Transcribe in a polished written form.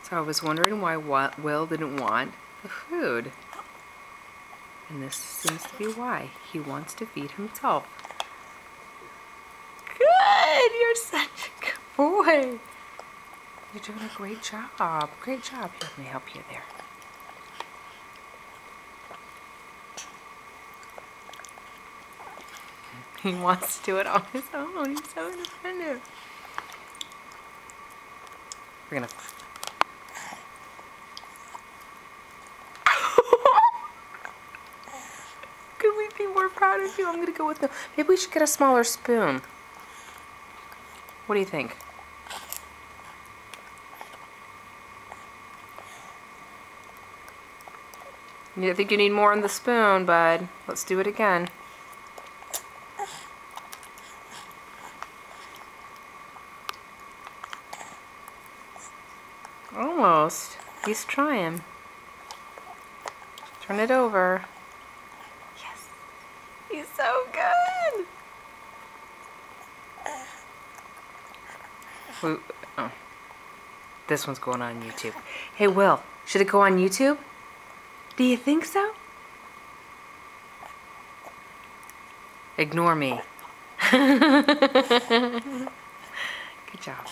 So I was wondering why Will didn't want the food. And this seems to be why. He wants to feed himself. Good! You're such a good boy. You're doing a great job. Great job. Here, let me help you there. He wants to do it on his own. He's so independent. We're gonna... Could we be more proud of you? I'm gonna go with the... Maybe we should get a smaller spoon. What do you think? I think you need more on the spoon, bud. Let's do it again. Almost. He's trying. Turn it over. Yes. He's so good. Oh. This one's going on YouTube. Hey, Will, should it go on YouTube? Do you think so? Ignore me. Good job.